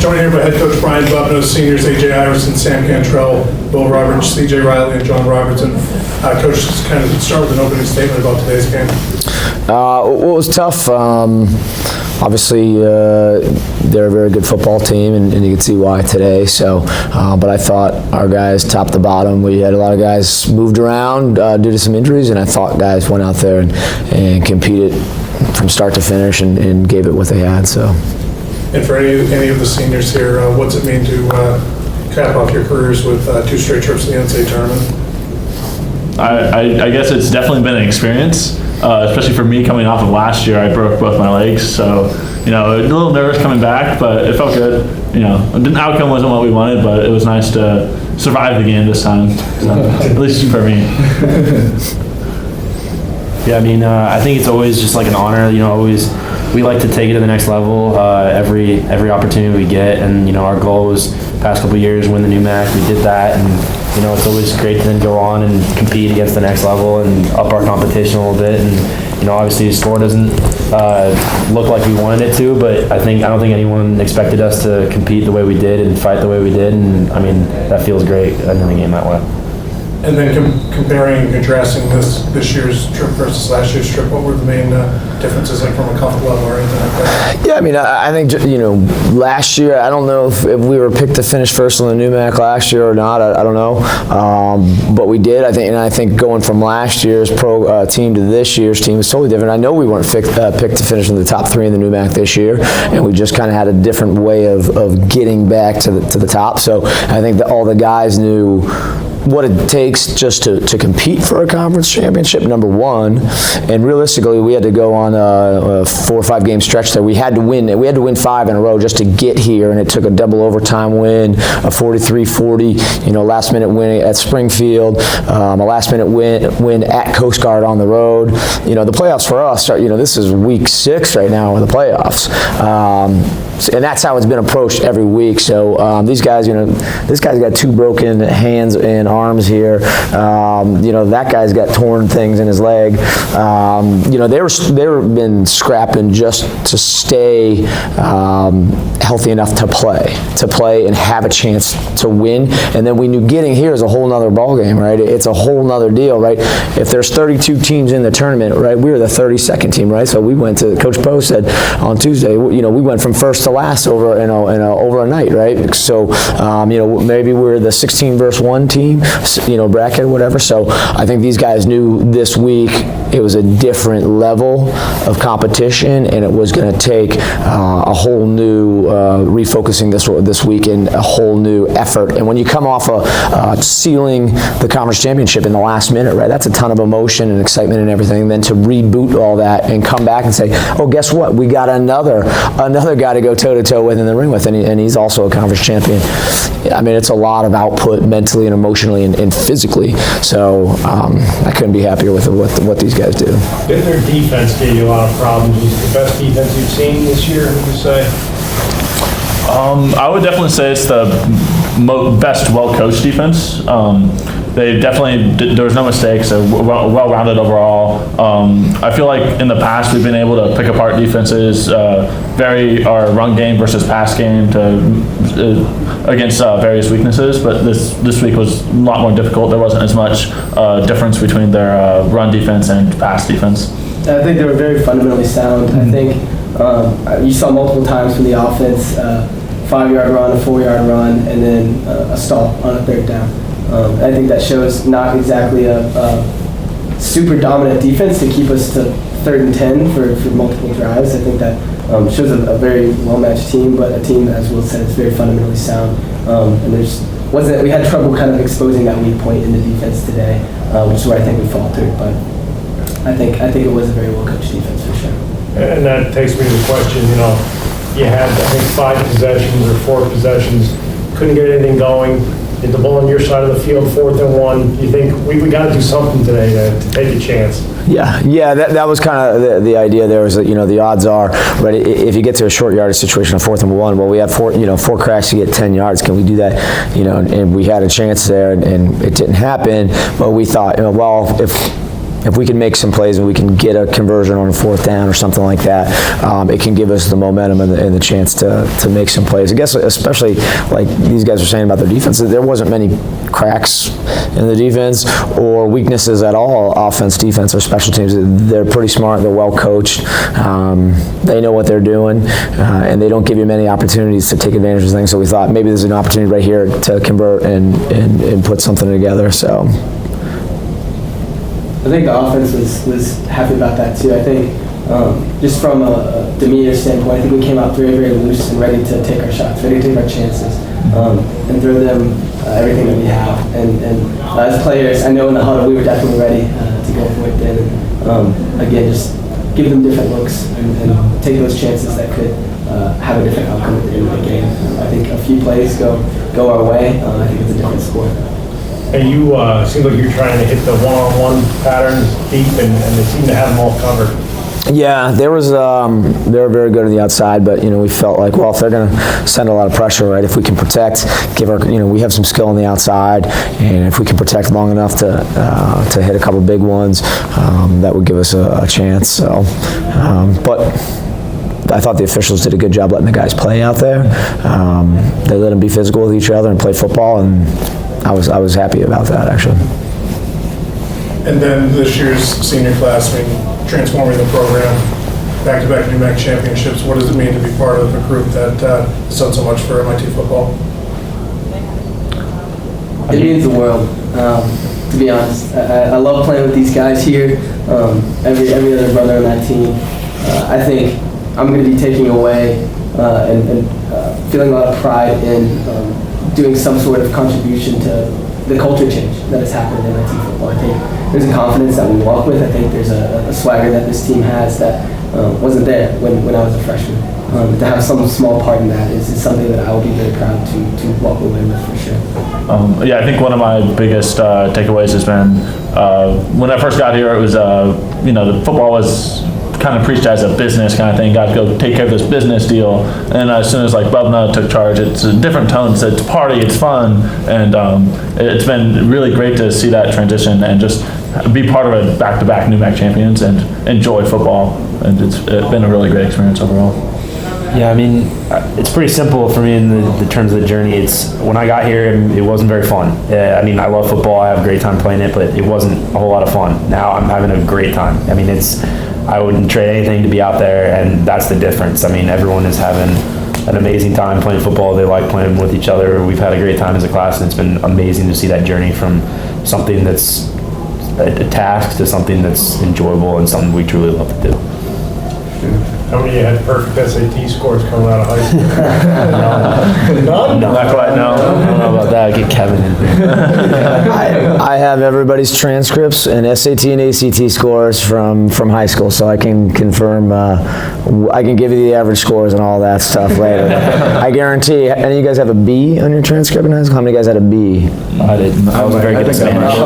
Joined here by head coach Brian Bubna, seniors A.J. Iverson, Sam Cantrell, Will Roberts, C.J. Riley, and John Robertson. Coach, just kind of start with an opening statement about today's game. Well, it was tough. Obviously, they're a very good football team, and you can see why today. So, but I thought our guys, top to bottom, we had a lot of guys moved around due to some injuries, and I thought guys went out there and competed from start to finish and gave it what they had. So. And for any of the seniors here, what's it mean to cap off your careers with 2 straight trips to the NCAA Tournament? I guess it's definitely been an experience, especially for me coming off of last year. I broke both my legs, so a little nervous coming back, but it felt good. The outcome wasn't what we wanted, but it was nice to survive the game this time, so, at least for me. Yeah, I think it's always just like an honor. We like to take it to the next level every opportunity we get, and our goal was past couple of years win the NEWMAC. We did that, and it's always great to then go on and compete against the next level and up our competition a little bit. And obviously the score doesn't look like we wanted it to, but I don't think anyone expected us to compete the way we did and fight the way we did, and that feels great ending the game that way. And then comparing and contrasting this year's trip versus last year's trip, what were the main differences, like from a comfort level or anything like that? Yeah, I think last year, I don't know if we were picked to finish first on the NEWMAC last year or not. I don't know, but we did. I think going from last year's pro team to this year's team is totally different. I know we weren't picked to finish in the top 3 in the NEWMAC this year, and we just kind of had a different way of getting back to the top. So I think that all the guys knew what it takes just to compete for a conference championship, number one, and realistically we had to go on a 4 or 5 game stretch there. We had to win 5 in a row just to get here, and it took a double overtime win, a 43-40, last minute win at Springfield, a last minute win at Coast Guard on the road. The playoffs for us start, this is week 6 right now in the playoffs. And that's how it's been approached every week. So these guys, this guy's got 2 broken hands and arms here. That guy's got torn things in his leg. They've been scrapping just to stay healthy enough to play and have a chance to win. And then we knew getting here is a whole nother ballgame, right? It's a whole nother deal, right? If there's 32 teams in the tournament, right, we were the 32nd team, right? So we went to, Coach Post said on Tuesday, we went from first to last over over a night, right? So maybe we're the 16 versus 1 team, bracket or whatever. So I think these guys knew this week it was a different level of competition, and it was going to take a whole new refocusing this week and a whole new effort. And when you come off sealing the conference championship in the last minute, right? That's a ton of emotion and excitement and everything. And then to reboot all that and come back and say, oh, guess what? We got another guy to go toe-to-toe with in the ring with, and he's also a conference champion. It's a lot of output mentally and emotionally and physically. So I couldn't be happier with what these guys do. Their defense gave you a lot of problems. Is it the best defense you've seen this year, would you say? I would definitely say it's the best well-coached defense. They definitely, there was no mistakes, they're well-rounded overall. I feel like in the past we've been able to pick apart defenses, vary our run game versus pass game against various weaknesses, but this week was a lot more difficult. There wasn't as much difference between their run defense and pass defense. I think they were very fundamentally sound. I think you saw multiple times from the offense, 5-yard run, a 4-yard run, and then a stall on a 3rd down. I think that shows not exactly a super dominant defense to keep us to 3rd and 10 for multiple drives. I think that shows a very well-matched team, but a team, as Will said, is very fundamentally sound. And we had trouble kind of exposing that weak point in the defense today, which is where I think we faltered. But I think it was a very well-coached defense for sure. And that takes me to the question, you had, I think, 5 possessions or 4 possessions, couldn't get anything going. Get the ball on your side of the field, 4th and 1. You think we got to do something today to take a chance? Yeah. That was kind of the idea. There was that the odds are, right? If you get to a short yardage situation on 4th and 1, well, we have 4 cracks to get 10 yards. Can we do that? And we had a chance there, and it didn't happen. But we thought, well, if we can make some plays and we can get a conversion on a 4th down or something like that, it can give us the momentum and the chance to make some plays. I guess especially like these guys are saying about their defense, there wasn't many cracks in the defense or weaknesses at all, offense, defense, or special teams. They're pretty smart, they're well coached, they know what they're doing, and they don't give you many opportunities to take advantage of things. So we thought maybe there's an opportunity right here to convert and put something together. So I think the offense was happy about that too. I think just from a demeanor standpoint, I think we came out very, very loose and ready to take our shots, ready to take our chances, and throw them everything that we have. And as players, I know in the huddle we were definitely ready to go for it then. Again, just give them different looks and take those chances that could have a different outcome at the end of the game. I think a few plays go our way. I think it's a different score. And you seem like you're trying to hit the one-on-one patterns deep, and they seem to have them all covered. yeah, they were very good on the outside, but we felt like, well, if they're going to send a lot of pressure, right? If we can protect, we have some skill on the outside, and if we can protect long enough to hit a couple big ones, that would give us a chance. So, but I thought the officials did a good job letting the guys play out there. They let them be physical with each other and play football, and I was happy about that, actually. And then this year's senior class, transforming the program, back-to-back NCAA championships. What does it mean to be part of a group that has done so much for MIT football? It means the world, to be honest. I love playing with these guys here. Every other brother on that team. I think I'm going to be taking away and feeling a lot of pride in doing some sort of contribution to the culture change that has happened in MIT football. I think there's a confidence that we walk with. I think there's a swagger that this team has that wasn't there when I was a freshman. To have some small part in that is something that I will be very proud to walk away with for sure. Yeah, I think one of my biggest takeaways has been when I first got here, it was the football was kind of preached as a business kind of thing. Got to go take care of this business deal, and as soon as Bubna took charge, it's a different tone. It's party, it's fun, and it's been really great to see that transition and just be part of a back-to-back NCAA champions and enjoy football. And it's been a really great experience overall. Yeah, it's pretty simple for me in the terms of the journey. It's when I got here, it wasn't very fun. I love football. I have a great time playing it, but it wasn't a whole lot of fun. Now I'm having a great time. I wouldn't trade anything to be out there, and that's the difference. Everyone is having an amazing time playing football. They like playing with each other. We've had a great time as a class, and it's been amazing to see that journey from something that's a task to something that's enjoyable and something we truly love to do. How many of you had perfect SAT scores coming out of high school? None? Not quite, no. I don't know about that. I'll get Kevin in here. I have everybody's transcripts and SAT and ACT scores from high school, so I can confirm, I can give you the average scores and all that stuff later. I guarantee, any of you guys have a B on your transcript in high school? How many guys had a B? I didn't. I was very good at Spanish.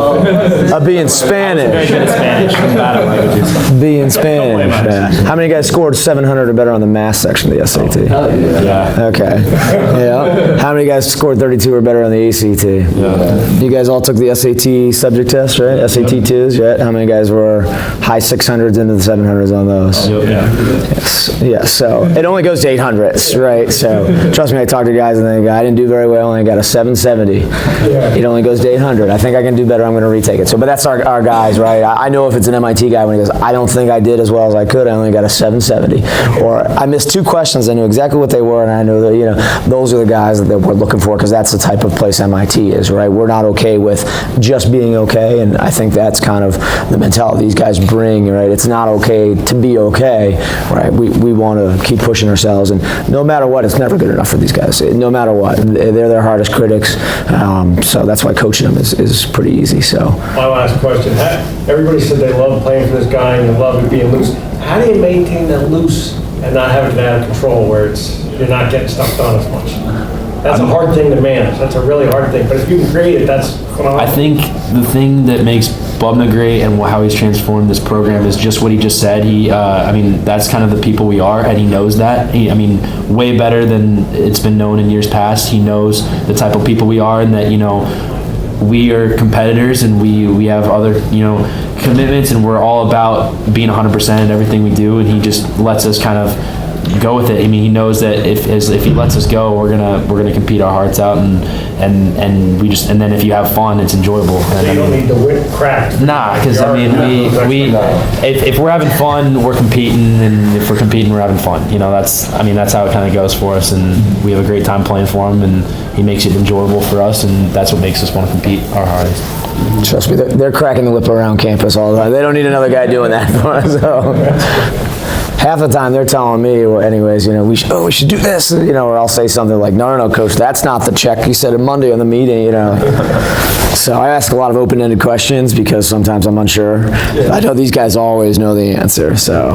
A B in Spanish. Very good at Spanish. I'm bad at languages. B in Spanish. Yeah. How many guys scored 700 or better on the math section of the SAT? Yeah. Okay. Yeah. How many guys scored 32 or better on the ACT? Yeah. You guys all took the SAT subject test, right? SAT 2s, right? How many guys were high 600s into the 700s on those? Yeah. Yeah, so it only goes to 800s, right? So trust me, I talked to guys and they go, I didn't do very well, I only got a 770. It only goes to 800. I think I can do better, I'm going to retake it. So, but that's our guys, right? I know if it's an MIT guy when he goes, I don't think I did as well as I could, I only got a 770. Or I missed 2 questions, I knew exactly what they were, and I know that, those are the guys that we're looking for, because that's the type of place MIT is, right? We're not okay with just being okay, and I think that's kind of the mentality these guys bring, right? It's not okay to be okay, right? We want to keep pushing ourselves, and no matter what, it's never good enough for these guys. No matter what, they're their hardest critics, so that's why coaching them is pretty easy. So my last question, everybody said they love playing for this guy and they love it being loose. How do you maintain that loose and not have it out of control where you're not getting stuff done as much? That's a hard thing to manage. That's a really hard thing. But if you can create it, that's phenomenal. I think the thing that makes Bubna great and how he's transformed this program is just what he just said. That's kind of the people we are, and he knows that. Way better than it's been known in years past. He knows the type of people we are, and that, we are competitors and we have other, commitments, and we're all about being 100% in everything we do, and he just lets us kind of go with it. I mean, he knows that if he lets us go, we're gonna compete our hearts out, and then if you have fun, it's enjoyable. And You don't need to whip crack. Nah, because I mean, if we're having fun, we're competing, and if we're competing, we're having fun. That's how it kind of goes for us, and we have a great time playing for him, and he makes it enjoyable for us, and that's what makes us want to compete our hardest. Trust me, they're cracking the whip around campus all the time. They don't need another guy doing that for us. So. Half the time they're telling me, well, anyways, we should do this, or I'll say something like, no, coach, that's not the check you said on Monday on the meeting, So I ask a lot of open-ended questions because sometimes I'm unsure. Yeah. I know these guys always know the answer, so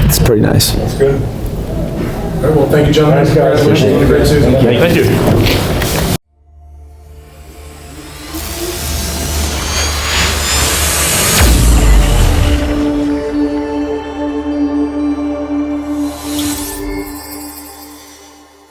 it's pretty nice. That's good. All right, well, thank you, gentlemen. Thanks, guys. Congratulations on a great season. Thank you.